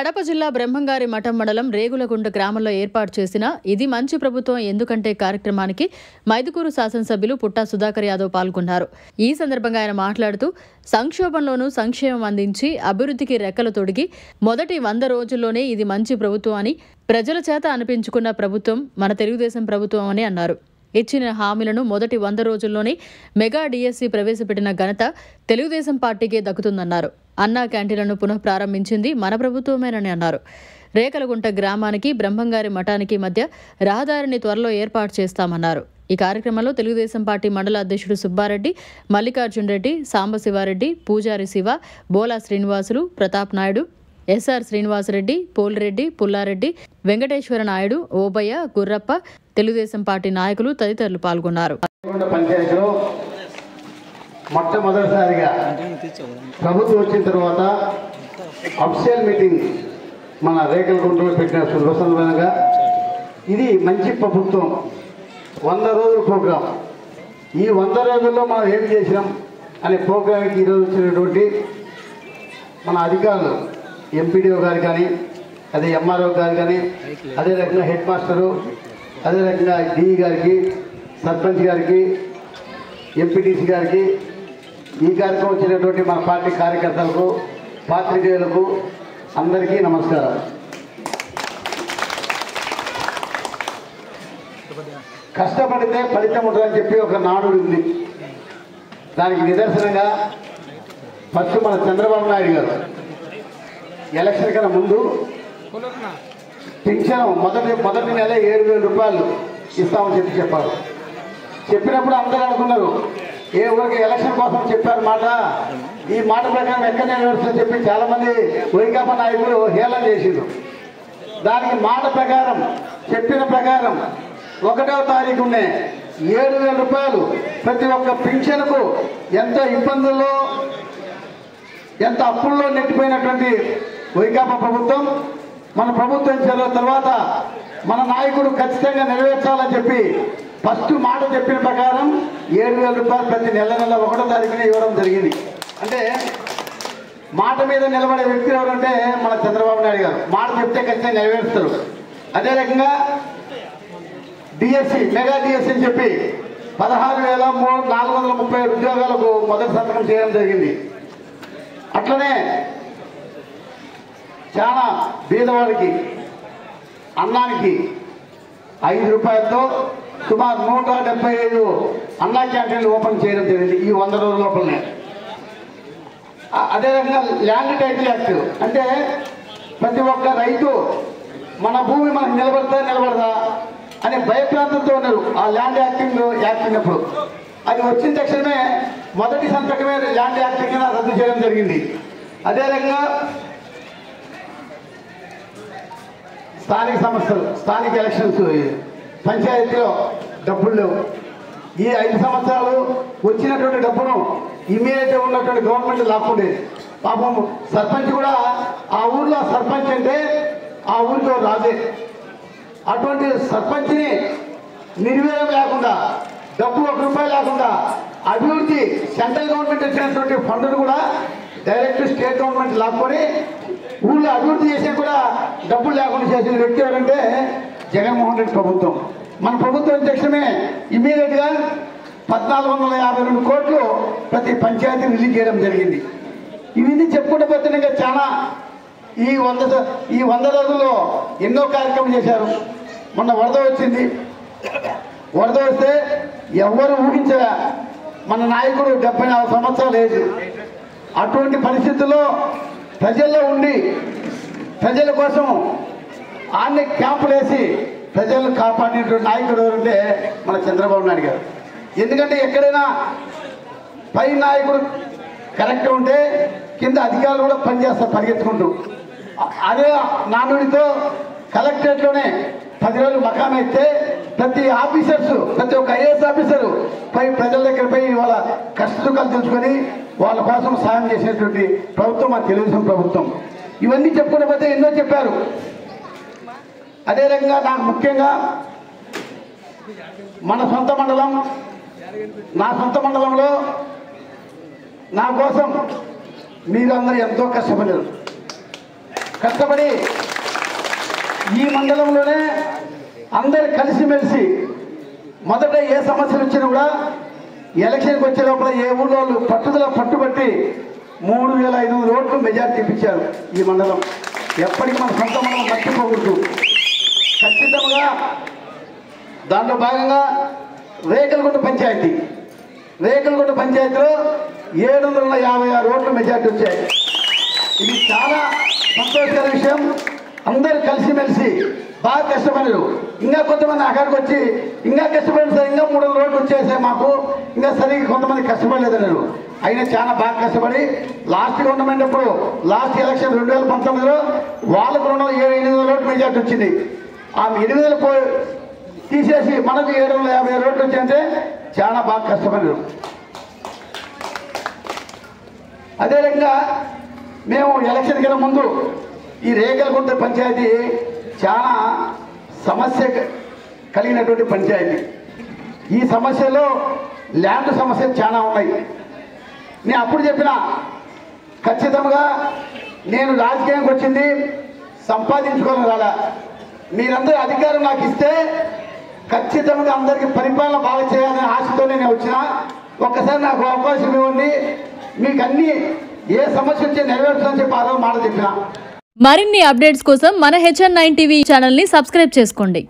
కడప జిల్లా బ్రహ్మంగారి మఠం మండలం రేగులగుంట గ్రామంలో ఏర్పాటు చేసిన ఇది మంచి ప్రభుత్వం ఎందుకంటే కార్యక్రమానికి మైదుకూరు శాసనసభ్యులు పుట్టా సుధాకర్ యాదవ్ పాల్గొన్నారు. ఈ సందర్భంగా ఆయన మాట్లాడుతూ సంక్షోభంలోనూ సంక్షేమం అందించి అభివృద్ధికి రెక్కలు తొడిగి మొదటి 100 రోజుల్లోనే ఇది మంచి ప్రభుత్వం అని ప్రజల చేత అనిపించుకున్న ప్రభుత్వం మన తెలుగుదేశం ప్రభుత్వం అని అన్నారు. ఇచ్చిన హామీలను మొదటి 100 రోజుల్లోనే మెగా డిఎస్సి ప్రవేశపెట్టిన ఘనత తెలుగుదేశం పార్టీకే దక్కుతుందన్నారు. అన్నా క్యాంటీన్లను పునః ప్రారంభించింది మన ప్రభుత్వమేనని అన్నారు. రేకలగుంట గ్రామానికి బ్రహ్మంగారి మఠానికి మధ్య రహదారిని త్వరలో ఏర్పాటు చేస్తామన్నారు. ఈ కార్యక్రమంలో తెలుగుదేశం పార్టీ మండల అధ్యక్షుడు సుబ్బారెడ్డి, మల్లికార్జున్ రెడ్డి, సాంబశివారెడ్డి, పూజారి శివ, బోలా శ్రీనివాసులు, ప్రతాప్ నాయుడు, ఎస్ఆర్ శ్రీనివాసరెడ్డి, పోలిరెడ్డి, పుల్లారెడ్డి, వెంకటేశ్వర నాయుడు, ఓబయ్య, గుర్రప్ప, తెలుగుదేశం పార్టీ నాయకులు తదితరులు పాల్గొన్నారు. మొట్టమొదటిసారిగా ప్రభుత్వం వచ్చిన తర్వాత అఫీషియల్ మీటింగ్ మన రేకలగుంటలో పెట్టిన సందర్భంగా ఇది మంచి ప్రభుత్వం 100 రోజుల ప్రోగ్రాం. ఈ 100 రోజుల్లో మనం ఏం చేసినాం అనే ప్రోగ్రాంకి ఈరోజు వచ్చినటువంటి మన అధికారులు ఎంపీడీఓ గారు కానీ, అదే ఎంఆర్ఓ గారు కానీ, అదే రకంగా హెడ్ మాస్టరు, అదే రకంగా డిఈ గారికి, సర్పంచ్ గారికి, ఎంపీటీసీ గారికి, ఈ కార్యక్రమం వచ్చినటువంటి మన పార్టీ కార్యకర్తలకు, పాత్రికేయులకు అందరికీ నమస్కారం. కష్టపడితే ఫలితం ఉంటుందని చెప్పి ఒక నానుడి ఉంది. దానికి నిదర్శనంగా ఫస్ట్ మన చంద్రబాబు నాయుడు గారు ఎలక్షన్ కన్నా ముందు పింఛను మొదటి నెల 7,000 రూపాయలు ఇస్తామని చెప్పారు. చెప్పినప్పుడు అందరూ అనుకున్నారు ఏ ఊరికి ఎలక్షన్ కోసం చెప్పారు మాట, ఈ మాట ప్రకారం ఎక్కడ నెరవేరుస్తుందని చెప్పి చాలామంది వైకాపా నాయకులు హేళన చేసిండ్రు. దానికి మాట ప్రకారం చెప్పిన ప్రకారం 1వ తారీఖునే 7,000 రూపాయలు ప్రతి ఒక్క పింఛన్కు ఎంతో ఇబ్బందుల్లో, ఎంత అప్పుల్లో నెట్టిపోయినటువంటి వైకాపా ప్రభుత్వం మన ప్రభుత్వం చేరిన తర్వాత మన నాయకుడు ఖచ్చితంగా నెరవేర్చాలని చెప్పి ఫస్ట్ మాట చెప్పిన ప్రకారం 7,000 రూపాయలు ప్రతి నెల 1వ తారీఖునే ఇవ్వడం జరిగింది. అంటే మాట మీద నిలబడే వ్యక్తి ఎవరంటే మన చంద్రబాబు నాయుడు గారు. మాట చెప్తే ఖచ్చితంగా నెరవేరుస్తారు. అదే రకంగా డిఎస్సి, మెగా డిఎస్సి అని చెప్పి 16,430 ఉద్యోగాలకు మొదటి సంతకం చేయడం జరిగింది. అట్లనే చాలా బీదవాడికి అన్నానికి 5 రూపాయలతో సుమారు 175 అన్నా క్యాంటీన్లు ఓపెన్ చేయడం జరిగింది ఈ 100 రోజుల లోపలనే. అదే రకంగా ల్యాండ్ టైటిల్ యాక్ట్ అంటే ప్రతి ఒక్క రైతు మన భూమి మనకు నిలబడదా అనే భయప్రాంతంతో ఉన్నారు ఆ ల్యాండ్ యాక్టింగ్ అప్పుడు. అది వచ్చిన తక్షణమే మొదటి సంతకమే ల్యాండ్ యాక్టింగ్ రద్దు చేయడం జరిగింది. అదే రకంగా స్థానిక సంస్థలు, స్థానిక ఎలక్షన్స్, పంచాయతీలో డబ్బులు లేవు. ఈ 5 సంవత్సరాలు వచ్చినటువంటి డబ్బును ఇమీడియట్గా ఉన్నటువంటి గవర్నమెంట్ లాక్కుండేది. పాపం సర్పంచ్ కూడా ఆ ఊర్లో సర్పంచ్ అంటే ఆ ఊరితో రాదే. అటువంటి సర్పంచ్ని నిర్వీర్యం లేకుండా, డబ్బు 1 రూపాయి లేకుండా అభివృద్ధి సెంట్రల్ గవర్నమెంట్ ఇచ్చినటువంటి ఫండ్ను కూడా డైరెక్ట్ స్టేట్ గవర్నమెంట్ లాక్కొని ఊళ్ళో అభివృద్ధి చేసే కూడా డబ్బులు లేకుండా చేసిన వ్యక్తి ఎవరంటే జగన్మోహన్ రెడ్డి ప్రభుత్వం. మన ప్రభుత్వం తక్షణమే ఇమీడియట్గా 1,452 కోట్లు ప్రతి పంచాయతీ రిలీజ్ చేయడం జరిగింది. ఇవన్నీ చెప్పుకుంటూ పోతే ఇంకా చాలా ఈ 100 రోజుల్లో ఎన్నో కార్యక్రమాలు చేశారు. మొన్న వరద వచ్చింది. వరద వస్తే ఎవరు ఊహించగా మన నాయకుడు 74 సంవత్సరాలు ఏజ్. అటువంటి పరిస్థితుల్లో ప్రజల్లో ఉండి ప్రజల కోసం ఆన్నే క్యాంపులు వేసి ప్రజలను కాపాడినటువంటి నాయకుడు ఎవరంటే మన చంద్రబాబు నాయుడు గారు. ఎందుకంటే ఎక్కడైనా పై నాయకుడు కరెక్ట్ ఉంటే కింద అధికారులు కూడా పనిచేస్తారు పరిగెత్తుకుంటూ. అదే నానుడితో కలెక్టరేట్లోనే 10 రోజులు మకాం అయితే ప్రతి ఆఫీసర్స్, ప్రతి ఒక్క ఐఏఎస్ ఆఫీసరు ప్రజల దగ్గర పోయి వాళ్ళ కష్టసుఖాలు తెలుసుకొని వాళ్ళ కోసం సాయం చేసేటువంటి ప్రభుత్వం మన తెలుగుదేశం ప్రభుత్వం. ఇవన్నీ చెప్పుకునే పోతే ఎన్నో చెప్పారు. అదే రకంగా నాకు ముఖ్యంగా మన సొంత మండలం, నా సొంత మండలంలో నా కోసం మీరందరూ ఎంతో కష్టపడ్డారు. కష్టపడి ఈ మండలంలోనే అందరు కలిసిమెలిసి మొదట ఏ సమస్యలు వచ్చినా కూడా ఎలక్షన్కి వచ్చే లోపల ఏ ఊళ్ళో పట్టుదల పట్టుబట్టి 3500 ఓట్లు మెజార్టీ ఇప్పించారు ఈ మండలం. ఎప్పటికీ మన సొంత మండలం మర్చిపోకూడదు. ఖచ్చితంగా దాంట్లో భాగంగా రేకలగుంట పంచాయతీలో 756 ఓట్లు మెజార్టీ వచ్చాయి. ఇది చాలా సంతోషకర విషయం. అందరు కలిసిమెలిసి బాగా కష్టపడారు. ఇంకా కొంతమంది అక్కడికి వచ్చి ఇంకా కష్టపడిన సార్ ఇంకా 300 ఓట్లు వచ్చేసాయి మాకు, ఇంకా సరిగ్గా కొంతమంది కష్టపడలేదన్నారు. అయినా చాలా బాగా కష్టపడి లాస్ట్ గవర్నమెంట్ అప్పుడు లాస్ట్ ఎలక్షన్ 2019లో వాళ్ళకు 800 ఓట్లు మెజార్టీ వచ్చింది. ఆ 800 తీసేసి మనకు 750 ఓట్లు వచ్చాయంటే చాలా బాగా కష్టపడారు. అదే రకంగా మేము ఎలక్షన్ కన్నా ముందు ఈ రేకలగుంట పంచాయతీ చాలా సమస్య కలిగినటువంటి పంచాయతీ. ఈ సమస్యలో ల్యాండ్ సమస్యలు చాలా ఉన్నాయి. నేను అప్పుడు చెప్పిన ఖచ్చితంగా నేను రాజకీయానికి వచ్చింది సంపాదించుకోవాలని రాలా. మీరందరూ అధికారం నాకు ఇస్తే ఖచ్చితంగా అందరికీ పరిపాలన బాగా చేయాలనే ఆశతోనే నేను వచ్చిన. ఒక్కసారి నాకు అవకాశం ఇవ్వండి, మీకు అన్ని ఏ సమస్య వచ్చి నెరవేర్చాలని చెప్పి ఆ రోజు మాట చెప్పిన. మరిన్ని అప్డేట్స్ కోసం మన HN9 టీవీ ఛానల్ని సబ్స్క్రైబ్ చేసుకోండి.